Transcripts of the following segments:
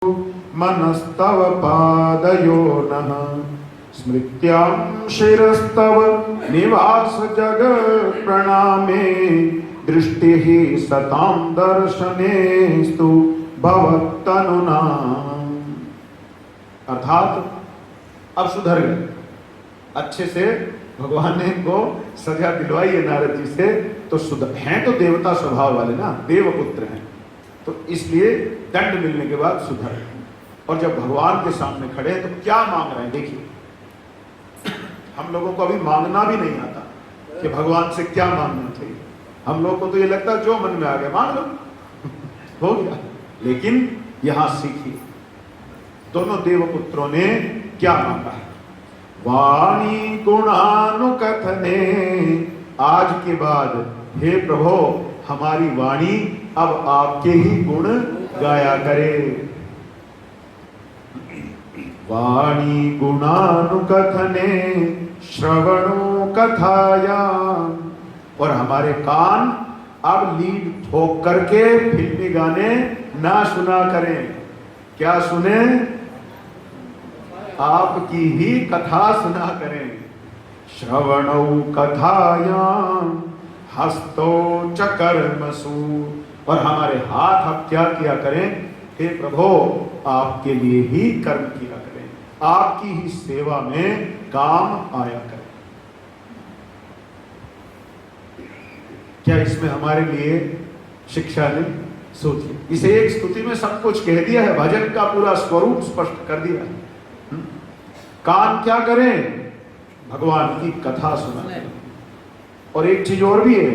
मनस्तव पादयोनः स्मृत्यां शिरस्तव निवास जग प्रणामे दृष्टिः सतां दर्शनेस्तु भवत्तनुना। अर्थात अब सुधर गए, अच्छे से भगवान ने इनको सजा दिलवाई है नारद जी से, तो सुधर हैं तो देवता स्वभाव वाले ना, देवपुत्र हैं, तो इसलिए दंड मिलने के बाद सुधर गए। और जब भगवान के सामने खड़े हैं तो क्या मांग रहे हैं देखिए। हम लोगों को अभी मांगना भी नहीं आता कि भगवान से क्या मांगना चाहिए। हम लोग को तो ये लगता है जो मन में आ गया मांग लो हो गया। लेकिन यहां सीखिए दोनों देवपुत्रों ने क्या मांगा है। वाणी गुणानुकथने, आज के बाद हे प्रभु हमारी वाणी अब आपके ही गुण गाया करे। वाणी गुणानुकथने श्रवणो कथाया, और हमारे कान अब लीड ठोक करके फिल्मी गाने ना सुना करें। क्या सुने? आपकी ही कथा सुना करें। श्रवणो कथायां हस्तो च कर्मसु, और हमारे हाथ अब क्या किया करें? हे प्रभु आपके लिए ही कर्म किया करें, आपकी ही सेवा में काम आया करें। क्या इसमें हमारे लिए शिक्षा नहीं? सोचिए, इसे एक स्तुति में सब कुछ कह दिया है, भजन का पूरा स्वरूप स्पष्ट कर दिया है। कान क्या करें? भगवान की कथा सुना करें। और एक चीज और भी है,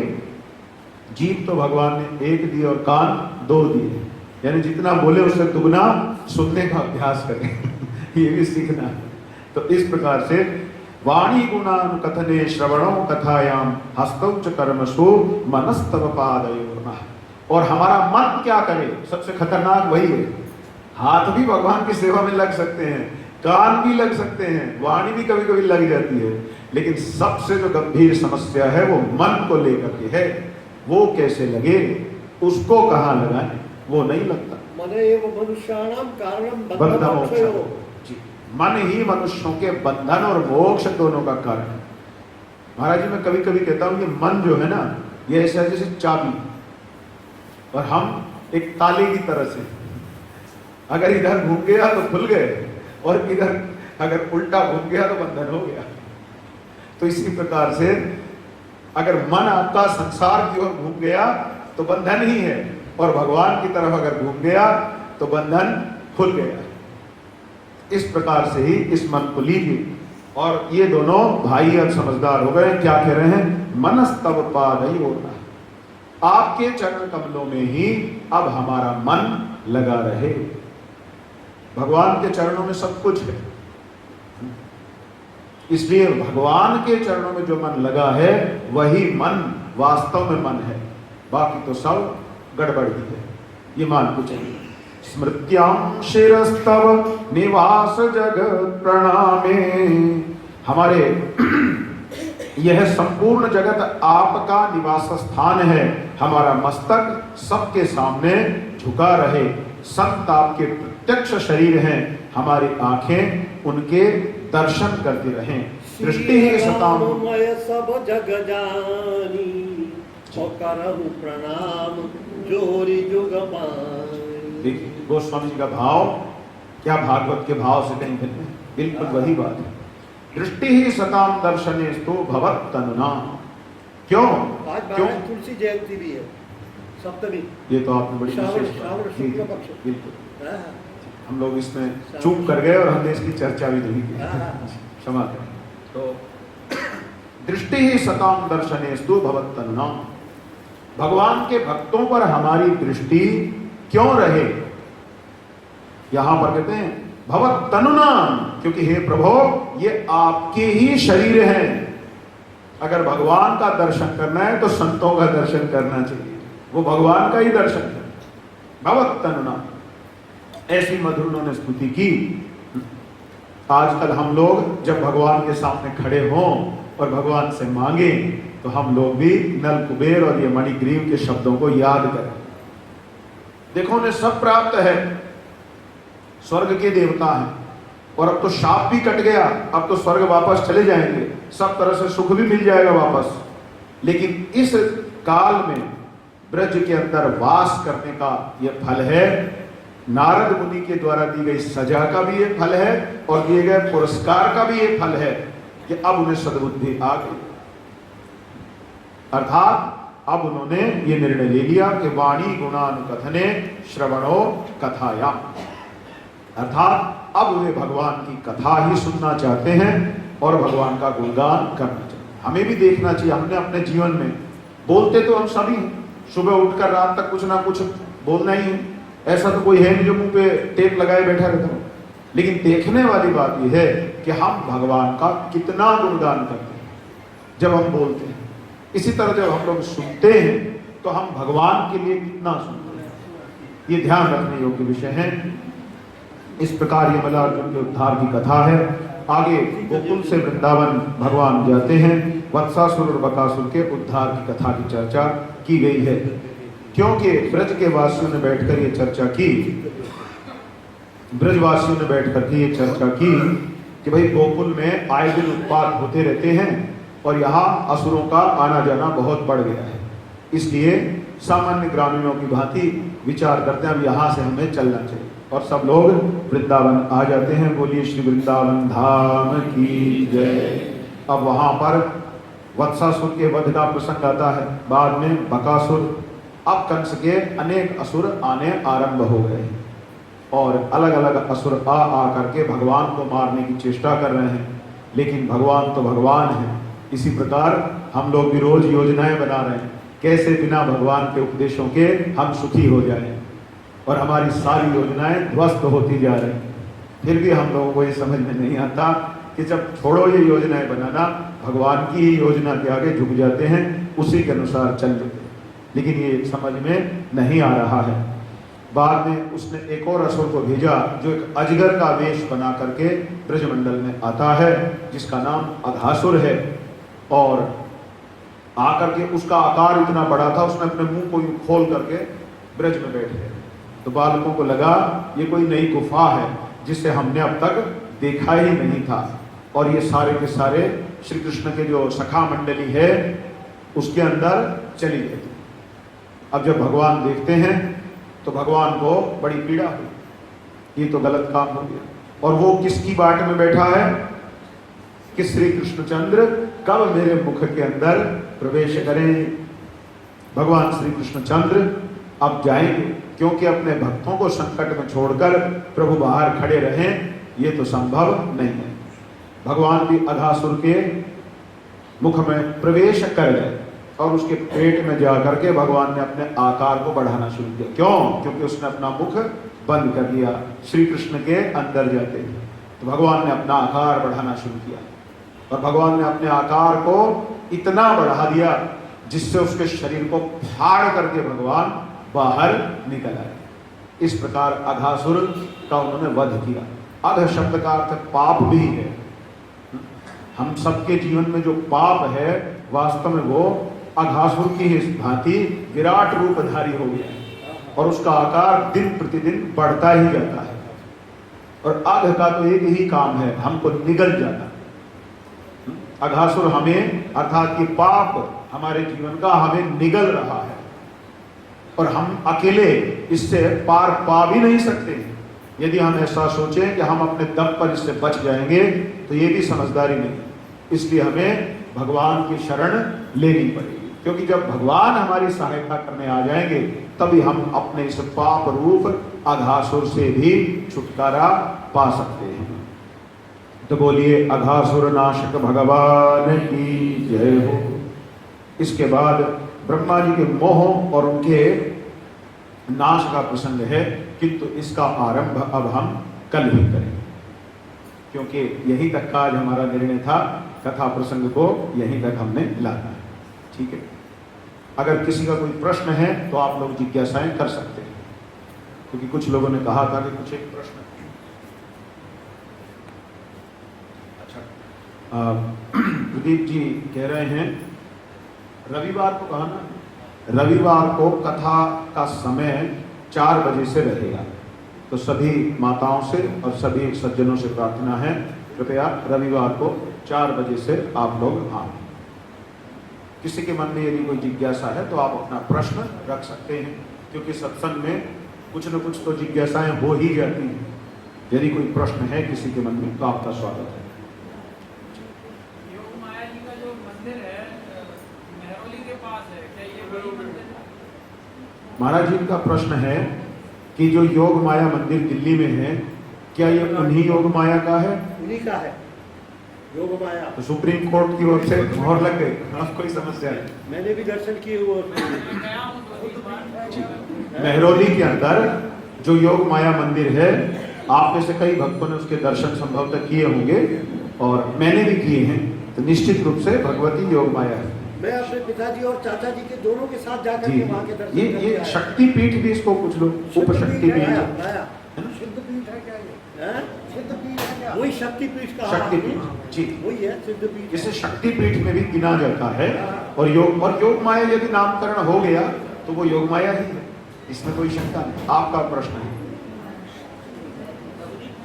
जीभ तो भगवान ने एक दी और कान दो दिए, यानी जितना बोले उससे दुगना सुनने का अभ्यास करें ये भी सीखना है। तो इस प्रकार से वाणी गुणानुकथने श्रवणो कथायाम हस्तौ च कर्मसु मनस्तव पादयोनः, और हमारा मन क्या करे? सबसे खतरनाक वही है। हाथ भी भगवान की सेवा में लग सकते हैं, कान भी लग सकते हैं, वाणी भी कभी कभी लग जाती है, लेकिन सबसे जो गंभीर समस्या है वो मन को लेकर के है। वो कैसे लगे, उसको कहाँ लगाएं? वो नहीं लगता। मन एव मनुष्याणां कारणं बंधमोक्षयो, जी मन ही मनुष्यों के बंधन और मोक्ष दोनों का कारण है। महाराज जी मैं कभी कभी कहता हूँ कि मन जो है ना, ये ऐसा है जैसे चाबी, और हम एक ताले की तरह से, अगर इधर घूम गया तो खुल गए, और इधर अगर उल्टा घूम गया तो बंधन हो गया। तो इसी प्रकार से अगर मन आपका संसार की ओर घूम गया तो बंधन ही है, और भगवान की तरफ अगर घूम गया तो बंधन खुल गया। इस प्रकार से ही इस मन को लीजिए। और ये दोनों भाई अब समझदार हो गए। क्या कह रहे हैं? मनस्तव पादयोनः, आपके चरण कमलों में ही अब हमारा मन लगा रहे। भगवान के चरणों में सब कुछ है, इसलिए भगवान के चरणों में जो मन लगा है वही मन वास्तव में मन है, बाकी तो सब गड़बड़ ही है। ये मान को चाहिए। स्मृत्यां शिरस्तव निवास जगत प्रणामे, हमारे यह संपूर्ण जगत आपका निवास स्थान है। हमारा मस्तक सबके सामने झुका रहे। संत आपके प्रत्यक्ष शरीर हैं, हमारी आंखें उनके दर्शन करती रहें। दृष्टि ही सताम सब जग जानी, करहु प्रणाम जोरी जुग पानी। देखिए गोस्वामी जी का भाव क्या भागवत के भाव से कहीं भिन्न है? बिल्कुल वही बात है। दृष्टि ही सताम दर्शनेस्तु भवत्तनुना। क्यों? क्यों? तुलसी जयंती भी है, सप्तमी। ये तो आपने बड़ी शुक्ल पक्ष। बिल्कुल हम लोग इसमें चूक कर गए और हमने इसकी चर्चा भी नहीं की, क्षमा करें। तो दृष्टि ही सताम दर्शनेस्तु भवत्तनुना, भगवान के भक्तों पर हमारी दृष्टि क्यों रहे? यहां पर कहते हैं भवत्तनुना, क्योंकि हे प्रभु ये आपके ही शरीर हैं। अगर भगवान का दर्शन करना है तो संतों का दर्शन करना चाहिए, वो भगवान का ही दर्शन है। भवत्तनुना, ऐसी मधुर उन्होंने स्तुति की। आजकल हम लोग जब भगवान के सामने खड़े हों और भगवान से मांगे तो हम लोग भी नल कुबेर और ये मणिग्रीव के शब्दों को याद करें। देखो उन्हें सब प्राप्त है, स्वर्ग के देवता हैं, और अब तो शाप भी कट गया, अब तो स्वर्ग वापस चले जाएंगे, सब तरह से सुख भी मिल जाएगा वापस। लेकिन इस काल में ब्रज के अंदर वास करने का यह फल है, नारद मुनि के द्वारा दी गई सजा का भी ये फल है, और दिए गए पुरस्कार का भी ये फल है कि अब उन्हें सद्बुद्धि आ गई। अर्थात अब उन्होंने ये निर्णय ले लिया कि वाणी गुणानुकथने श्रवणो कथाया, अर्थात अब वे भगवान की कथा ही सुनना चाहते हैं और भगवान का गुणगान करना चाहते हैं। हमें भी देखना चाहिए, हमने अपने जीवन में, बोलते तो हम सभी हैं, सुबह उठकर रात तक कुछ ना कुछ बोलना ही है, ऐसा तो कोई है नहीं जो मुंह पे टेप लगाए बैठा रहता हो। लेकिन देखने वाली बात यह है कि हम भगवान का कितना गुणगान करते हैं जब हम बोलते हैं। इसी तरह जब हम लोग सुनते हैं तो हम भगवान के लिए कितना सुनते हैं, ये ध्यान रखने योग्य विषय है। इस प्रकार ये मल्लार्जुन के उद्धार की कथा है। आगे गोकुल से वृंदावन भगवान जाते हैं, वत्सासुर और बकासुर के उद्धार की कथा की चर्चा की गई है। क्योंकि ब्रज के वासियों ने बैठकर ये चर्चा की, ब्रजवासियों ने बैठकर के ये चर्चा की कि भाई गोकुल में आए दिन उत्पात होते रहते हैं और यहाँ असुरों का आना जाना बहुत बढ़ गया है, इसलिए सामान्य ग्रामीणों की भांति विचार करते हैं अब यहाँ से हमें चलना चाहिए, और सब लोग वृंदावन आ जाते हैं। बोलिए श्री वृंदावन धाम की जय। अब वहाँ पर वत्सासुर के वध का प्रसंग आता है, बाद में बकासुर, अब कंस के अनेक असुर आने आरंभ हो गए और अलग अलग असुर आ करके भगवान को मारने की चेष्टा कर रहे हैं, लेकिन भगवान तो भगवान है। इसी प्रकार हम लोग भी रोज योजनाएं बना रहे हैं कैसे बिना भगवान के उपदेशों के हम सुखी हो जाएं, और हमारी सारी योजनाएं ध्वस्त होती जा रही हैं। फिर भी हम लोगों को ये समझ में नहीं आता कि जब छोड़ो ये योजनाएं बनाना, भगवान की ही योजना के आगे झुक जाते हैं, उसी के अनुसार चल लेते हैं, लेकिन ये समझ में नहीं आ रहा है। बाद में उसने एक और असुर को भेजा जो एक अजगर का वेश बना करके ब्रजमंडल में आता है, जिसका नाम अघासुर है, और आकर के उसका आकार इतना बड़ा था, उसने अपने मुंह को यूं खोल करके ब्रज में बैठ गया। तो बालकों को लगा ये कोई नई गुफा है जिसे हमने अब तक देखा ही नहीं था, और ये सारे के सारे श्री कृष्ण के जो सखा मंडली है उसके अंदर चली गई। अब जब भगवान देखते हैं तो भगवान को बड़ी पीड़ा हुई, ये तो गलत काम हो गया। और वो किसकी बाट में बैठा है कि श्री कृष्णचंद्र कब मेरे मुख के अंदर प्रवेश करें। भगवान श्री कृष्णचंद्र अब जाएंगे, क्योंकि अपने भक्तों को संकट में छोड़कर प्रभु बाहर खड़े रहें ये तो संभव नहीं है। भगवान भी अघासुर के मुख में प्रवेश कर गए और उसके पेट में जाकर के भगवान ने अपने आकार को बढ़ाना शुरू किया। क्यों? क्योंकि उसने अपना मुख बंद कर दिया श्री कृष्ण के अंदर जाते ही। तो भगवान ने अपना आकार बढ़ाना शुरू किया और भगवान ने अपने आकार को इतना बढ़ा दिया जिससे उसके शरीर को फाड़ करके भगवान बाहर निकल आए। इस प्रकार अघासुर का उन्होंने वध किया। अघ शब्द का अर्थ पाप भी है। हम सबके जीवन में जो पाप है वास्तव में वो अघासुर की इस भांति विराट रूपधारी हो गया है और उसका आकार दिन प्रतिदिन बढ़ता ही जाता है। और अघ का तो एक ही काम है, हमको निगल जाना। अघासुर हमें अर्थात ये पाप हमारे जीवन का हमें निगल रहा है और हम अकेले इससे पार पा भी नहीं सकते। यदि हम ऐसा सोचें कि हम अपने दम पर इससे बच जाएंगे तो ये भी समझदारी नहीं। इसलिए हमें भगवान की शरण लेनी पड़ेगी, क्योंकि जब भगवान हमारी सहायता करने आ जाएंगे तभी हम अपने इस पाप रूप अघासुर से भी छुटकारा पा सकते हैं। तो बोलिए अघासुर नाशक भगवान की जय हो। इसके बाद ब्रह्मा जी के मोह और उनके नाश का प्रसंग है, किंतु इसका आरंभ अब हम कल ही करेंगे, क्योंकि यहीं तक का आज हमारा निर्णय था। कथा प्रसंग को यहीं तक हमने लाना है। ठीक है, अगर किसी का कोई प्रश्न है तो आप लोग जिज्ञासाएं कर सकते हैं, क्योंकि कुछ लोगों ने कहा था कि कुछ एक प्रश्न। अच्छा, प्रदीप जी कह रहे हैं रविवार को कहा ना, रविवार को कथा का समय 4 बजे से रहेगा। तो सभी माताओं से और सभी सज्जनों से प्रार्थना है, कृपया रविवार को 4 बजे से आप लोग आए। किसी के मन में यदि कोई जिज्ञासा है तो आप अपना प्रश्न रख सकते हैं, क्योंकि सत्संग में कुछ न कुछ तो जिज्ञासाएं हो ही जाती हैं। यदि कोई प्रश्न है किसी के मन में तो आपका स्वागत है। योग माया जी का जो मंदिर है मेहरौली के पास है, क्या ये वही मंदिर है? महाराज जी का प्रश्न है कि जो योग माया मंदिर दिल्ली में है, क्या ये उन्हीं योग माया का है? उन्हीं का है योग माया। तो सुप्रीम कोर्ट की ओर से मोहर लग गई, अब कोई समस्या है? मैंने भी दर्शन किए हुए मैं गया हूँ तो इस बार मेहरौली के अंदर जो योग माया मंदिर है, आप में से कई भक्तों ने उसके दर्शन संभवतः किए होंगे और मैंने भी किए हैं। तो निश्चित रूप से भगवती योग माया है। मैं अपने पिताजी और चाचा जी के दोनों के साथ जाकर जी, के वहाँ के दर्शन ये करके आया। शक्ति पीठ भी इसको कुछ लोग उप शक्ति पीठ, सिद्धपीठ है क्या ये? सिद्धपीठ है क्या? वही शक्तिपीठ का शक्ति पीठ जी, वही है सिद्धपीठ। इसे शक्ति पीठ में भी गिना जाता है। और योग माया यदि नामकरण हो गया तो वो योग माया ही है, इसमें कोई शंका नहीं। आपका प्रश्न है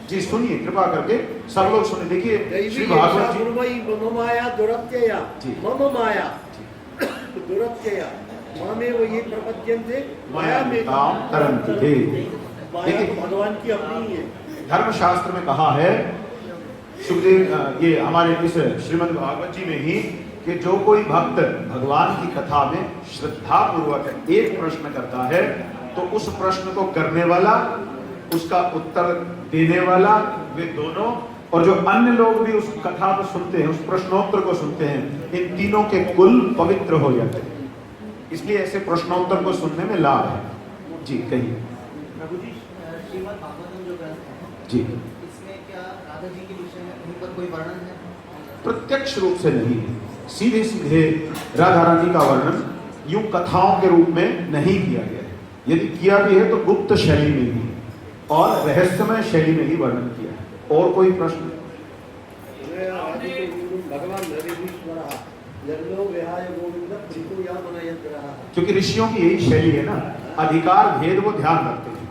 जी, सुनिए कृपा करके सब लोग सुने। देखिए श्री भागवत जी, मम माया दुरत्यया जी। मम माया दुरत्यया मामे वो ये प्रपद्यन्ते माया में काम तरंति थे। माया देखिए, तो भगवान की अपनी ही है। धर्मशास्त्र में कहा है, सुखदेव ये हमारे इस श्रीमद् भागवत जी में ही, कि जो कोई भक्त भगवान की कथा में श्रद्धा पूर्वक एक प्रश्न करता है तो उस प्रश्न को करने वाला, उसका उत्तर देने वाला, वे दोनों, और जो अन्य लोग भी उस कथा को सुनते हैं, उस प्रश्नोत्तर को सुनते हैं, इन तीनों के कुल पवित्र हो जाते हैं। इसलिए ऐसे प्रश्नोत्तर को सुनने में लाभ है। जी कहिए। प्रभु जी, श्रीमद् भागवतम जो ग्रंथ है जी, इसमें क्या राधा जी के विषय में कहीं पर कोई वर्णन है? प्रत्यक्ष रूप से नहीं है, सीधे सीधे राधा रानी का वर्णन यूं कथाओं के रूप में नहीं किया गया है। यदि किया भी है तो गुप्त शैली में ही और रहस्यमय शैली में ही वर्णन किया है। और कोई प्रश्न? भगवान क्योंकि ऋषियों की यही शैली है ना, अधिकार भेद वो ध्यान रखते हैं।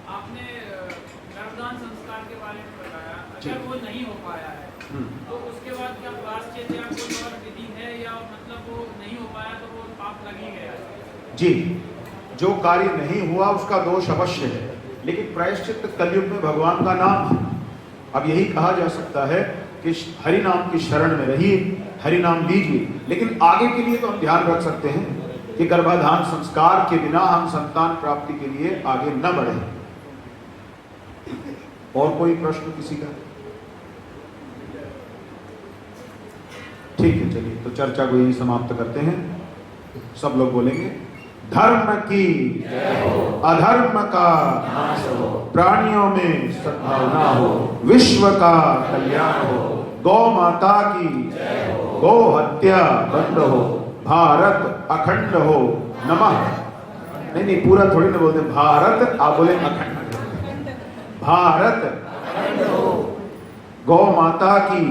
आपने गर्भदान संस्कार के बारे में बताया, जी। अगर वो नहीं हो पाया है तो उसके बाद क्या प्रायश्चित या कोई और विधि है, या मतलब वो नहीं हो पाया तो वो पाप लग ही गया? जी, जो कार्य नहीं हुआ उसका दोष अवश्य है, लेकिन प्रायश्चित कलयुग में भगवान का नाम है। अब यही कहा जा सकता है कि हरि नाम की शरण में रहिए, हरि नाम लीजिए, लेकिन आगे के लिए तो हम ध्यान रख सकते हैं कि गर्भाधान संस्कार के बिना हम संतान प्राप्ति के लिए आगे न बढ़े। और कोई प्रश्न किसी का? ठीक है, चलिए तो चर्चा को यही समाप्त करते हैं। सब लोग बोलेंगे, धर्म की अधर्म का प्राणियों में सद्भावना हो, विश्व का कल्याण हो, गौ माता की गौ हत्या बंद हो, भारत अखंड हो, नमः। नहीं पूरा थोड़ी ना बोलते भारत, आप बोले अखंड। भारत गौ माता की,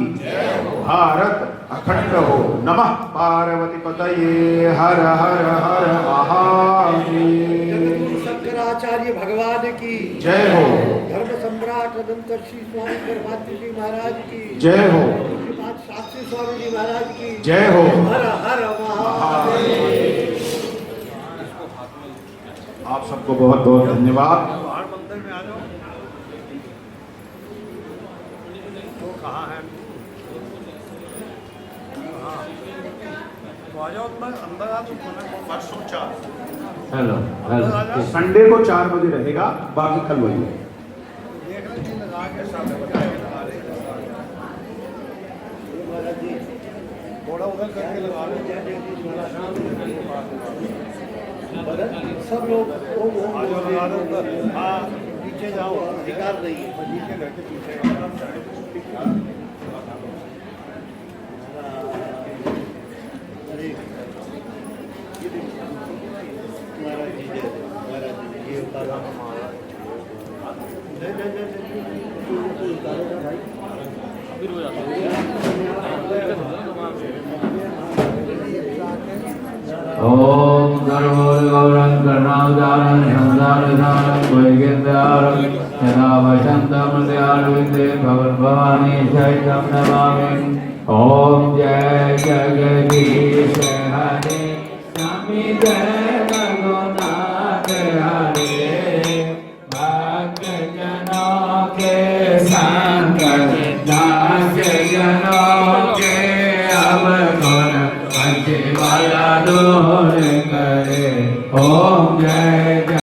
भारत अखंड हो, नमः पार्वती पतये, हर हर हर महादेव। शंकराचार्य भगवान की जय हो। धर्म सम्राट अनंत श्री स्वामी गर्भात्री जी महाराज की जय हो। शास्त्री स्वामी जी महाराज की जय हो। हर हर महादेव। आप सबको बहुत बहुत धन्यवाद। बाहर मंदिर में आ जाओ। तो कहाँ है? तो आ जाओ, अंदर आ जाओ। परसों 4 हेलो हेलो। संडे को 4 बजे रहेगा, बाकी कल वही है। देख रहे हैं लगा के सामने बताएंगे लगा रहे महाराज जी, थोड़ा उधर करके लगा रहे सब लोग हाँ पीछे जाओ, अधिकार नहीं है नीचे घर के पीछे। अरे महाराज जी जय, महाराज जी ये उतारा भाई अभी रो जाता ओम गणो गौरं गणावदा ओम जय जगदीश हरे स्वामी जय रघुनाथ हरे भक्त जनों के संग नाथ जनों के अब गुण पंच वाला दूर करे।